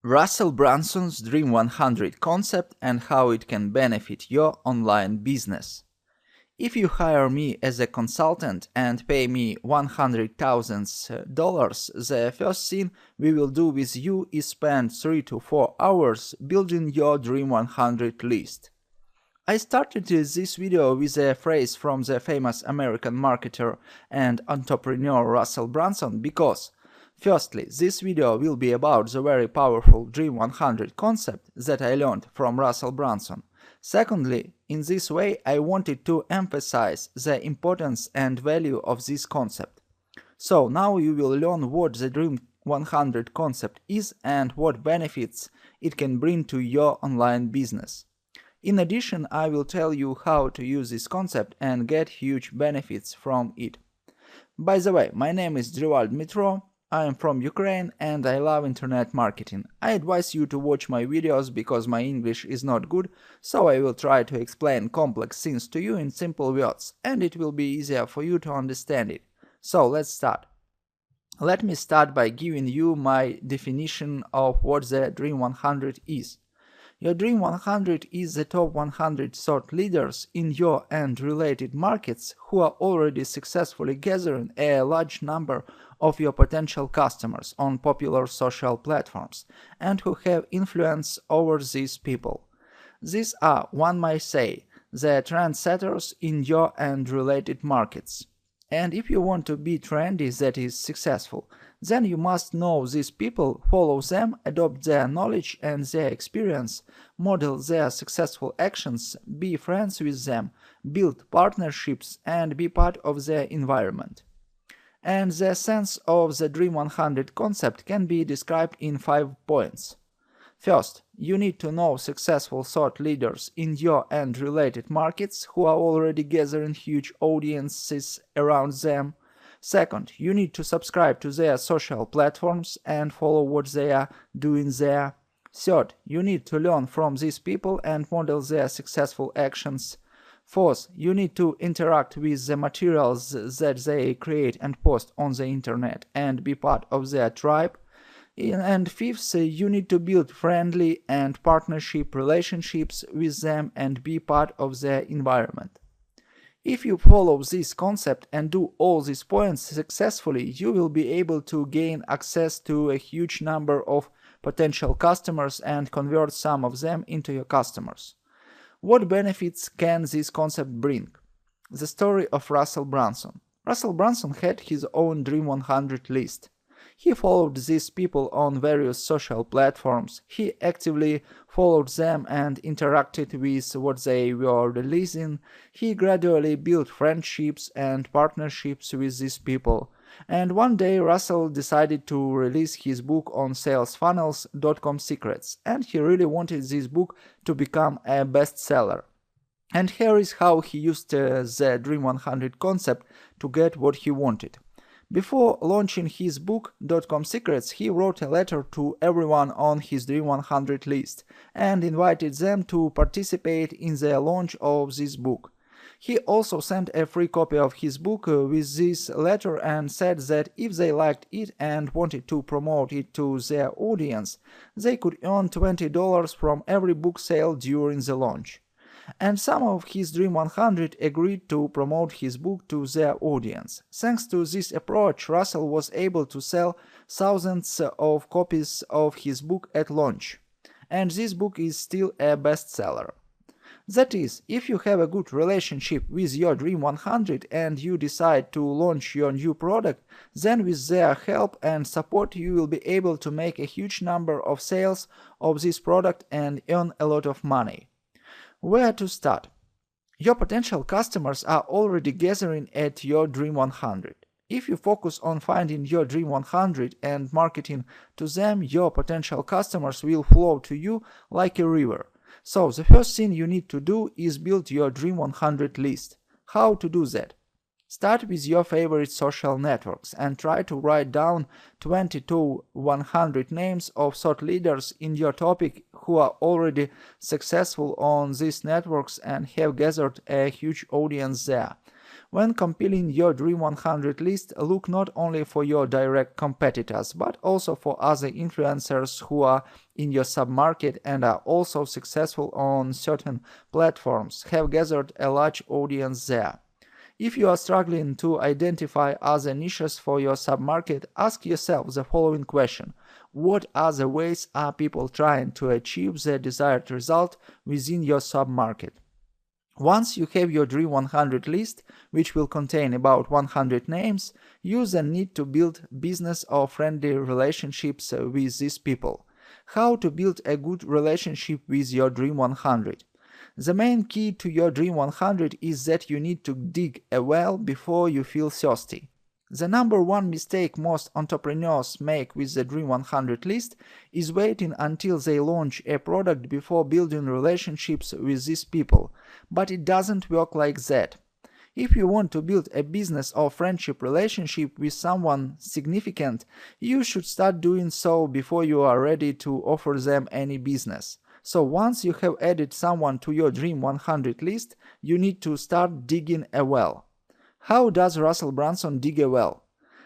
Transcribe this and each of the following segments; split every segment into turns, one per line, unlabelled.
Russell Branson's Dream 100 concept and how it can benefit your online business. If you hire me as a consultant and pay me $100,000, the first thing we will do with you is spend 3 to 4 hours building your Dream 100 list. I started this video with a phrase from the famous American marketer and entrepreneur Russell Branson because, firstly, this video will be about the very powerful Dream 100 concept that I learned from Russell Branson. Secondly, in this way I wanted to emphasize the importance and value of this concept. So now you will learn what the Dream 100 concept is and what benefits it can bring to your online business. In addition, I will tell you how to use this concept and get huge benefits from it. By the way, my name is Dmytro. I am from Ukraine and I love internet marketing. I advise you to watch my videos because my English is not good, so I will try to explain complex things to you in simple words, and it will be easier for you to understand it. So let's start. Let me start by giving you my definition of what the Dream 100 is. Your Dream 100 is the top 100 thought leaders in your and related markets who are already successfully gathering a large number of your potential customers on popular social platforms and who have influence over these people. These are, one might say, the trendsetters in your and related markets. And if you want to be trendy that is successful, then you must know these people, follow them, adopt their knowledge and their experience, model their successful actions, be friends with them, build partnerships and be part of their environment. And the sense of the Dream 100 concept can be described in 5 points. First, you need to know successful thought leaders in your and related markets who are already gathering huge audiences around them. Second, you need to subscribe to their social platforms and follow what they are doing there. Third, you need to learn from these people and model their successful actions. Fourth, you need to interact with the materials that they create and post on the internet and be part of their tribe. And fifth, you need to build friendly and partnership relationships with them and be part of their environment. If you follow this concept and do all these points successfully, you will be able to gain access to a huge number of potential customers and convert some of them into your customers. What benefits can this concept bring? The story of Russell Branson. Russell Branson had his own Dream 100 list. He followed these people on various social platforms, he actively followed them and interacted with what they were releasing, he gradually built friendships and partnerships with these people, and one day Russell decided to release his book on sales funnels, DotCom Secrets, and he really wanted this book to become a bestseller. And here is how he used the Dream 100 concept to get what he wanted. Before launching his book, DotCom Secrets, he wrote a letter to everyone on his Dream 100 list and invited them to participate in the launch of this book. He also sent a free copy of his book with this letter and said that if they liked it and wanted to promote it to their audience, they could earn $20 from every book sale during the launch. And some of his Dream 100 agreed to promote his book to their audience. Thanks to this approach, Russell was able to sell thousands of copies of his book at launch. And this book is still a bestseller. That is, if you have a good relationship with your Dream 100 and you decide to launch your new product, then with their help and support you will be able to make a huge number of sales of this product and earn a lot of money. Where to start? Your potential customers are already gathering at your Dream 100. If you focus on finding your Dream 100 and marketing to them, your potential customers will flow to you like a river. So the first thing you need to do is build your Dream 100 list. How to do that? Start with your favorite social networks and try to write down 20 to 100 names of thought leaders in your topic who are already successful on these networks and have gathered a huge audience there. When compiling your Dream 100 list, look not only for your direct competitors, but also for other influencers who are in your submarket and are also successful on certain platforms, have gathered a large audience there. If you are struggling to identify other niches for your submarket, ask yourself the following question: what other ways are people trying to achieve the desired result within your submarket? Once you have your Dream 100 list, which will contain about 100 names, you then need to build business or friendly relationships with these people. How to build a good relationship with your Dream 100? The main key to your Dream 100 is that you need to dig a well before you feel thirsty. The number one mistake most entrepreneurs make with the Dream 100 list is waiting until they launch a product before building relationships with these people, but it doesn't work like that. If you want to build a business or friendship relationship with someone significant, you should start doing so before you are ready to offer them any business. So once you have added someone to your Dream 100 list, you need to start digging a well. How does Russell Branson dig a well?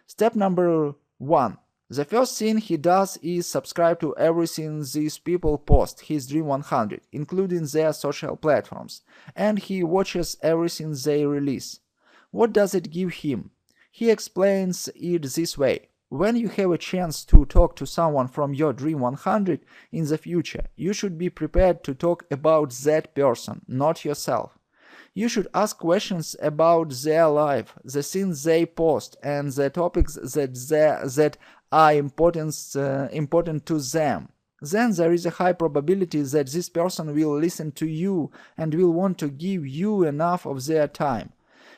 Step number 1. The first thing he does is subscribe to everything these people post, his Dream 100, including their social platforms, and he watches everything they release. What does it give him? He explains it this way: when you have a chance to talk to someone from your Dream 100 in the future, you should be prepared to talk about that person, not yourself. You should ask questions about their life, the things they post, and the topics that are important to them. Then there is a high probability that this person will listen to you and will want to give you enough of their time.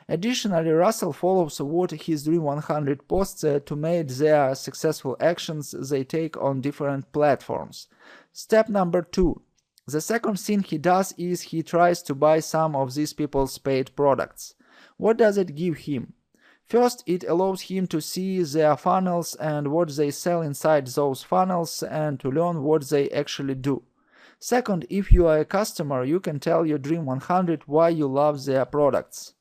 Additionally, Russell follows what his Dream 100 posts to make their successful actions they take on different platforms. Step number 2. The second thing he does is he tries to buy some of these people's paid products. What does it give him? First, it allows him to see their funnels and what they sell inside those funnels and to learn what they actually do. Second, if you are a customer, you can tell your Dream 100 why you love their products.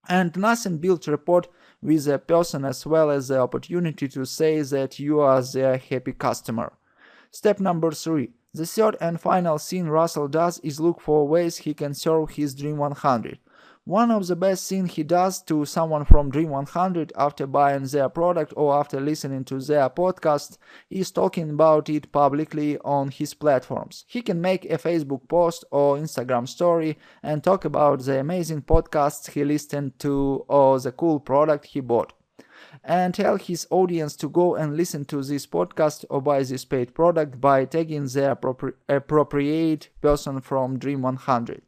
And nothing builds rapport with a person as well as the opportunity to say that you are their happy customer. Step number 3. The third and final thing Russell does is look for ways he can serve his Dream 100. One of the best things he does to someone from Dream 100 after buying their product or after listening to their podcast is talking about it publicly on his platforms. He can make a Facebook post or Instagram story and talk about the amazing podcasts he listened to or the cool product he bought, and tell his audience to go and listen to this podcast or buy this paid product by tagging the appropriate person from Dream 100.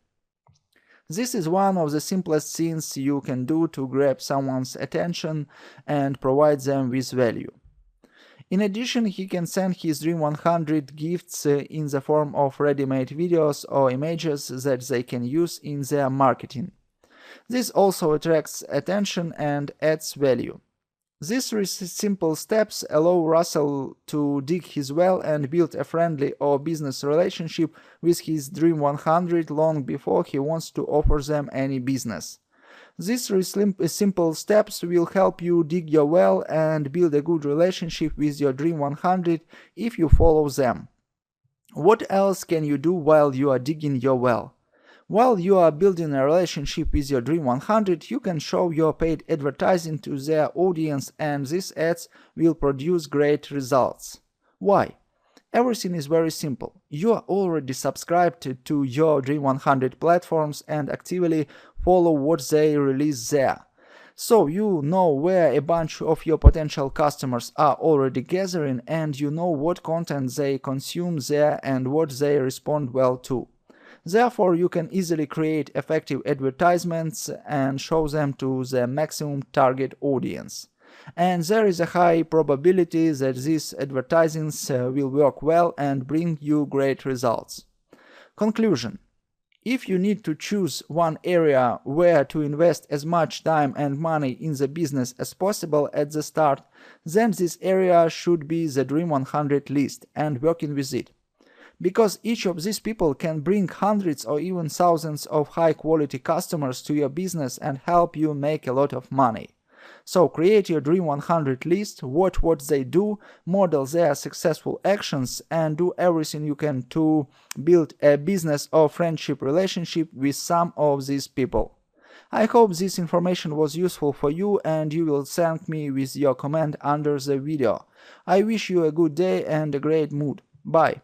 This is one of the simplest things you can do to grab someone's attention and provide them with value. In addition, he can send his Dream 100 gifts in the form of ready-made videos or images that they can use in their marketing. This also attracts attention and adds value. These three simple steps allow Russell to dig his well and build a friendly or business relationship with his Dream 100 long before he wants to offer them any business. These three simple steps will help you dig your well and build a good relationship with your Dream 100 if you follow them. What else can you do while you are digging your well? While you are building a relationship with your Dream 100, you can show your paid advertising to their audience, and these ads will produce great results. Why? Everything is very simple. You are already subscribed to your Dream 100 platforms and actively follow what they release there. So you know where a bunch of your potential customers are already gathering, and you know what content they consume there and what they respond well to. Therefore, you can easily create effective advertisements and show them to the maximum target audience. And there is a high probability that these advertisements will work well and bring you great results. Conclusion: if you need to choose one area where to invest as much time and money in the business as possible at the start, then this area should be the Dream 100 list and working with it. because each of these people can bring hundreds or even thousands of high-quality customers to your business and help you make a lot of money. So create your Dream 100 list, watch what they do, model their successful actions, and do everything you can to build a business or friendship relationship with some of these people. I hope this information was useful for you and you will thank me with your comment under the video. I wish you a good day and a great mood. Bye.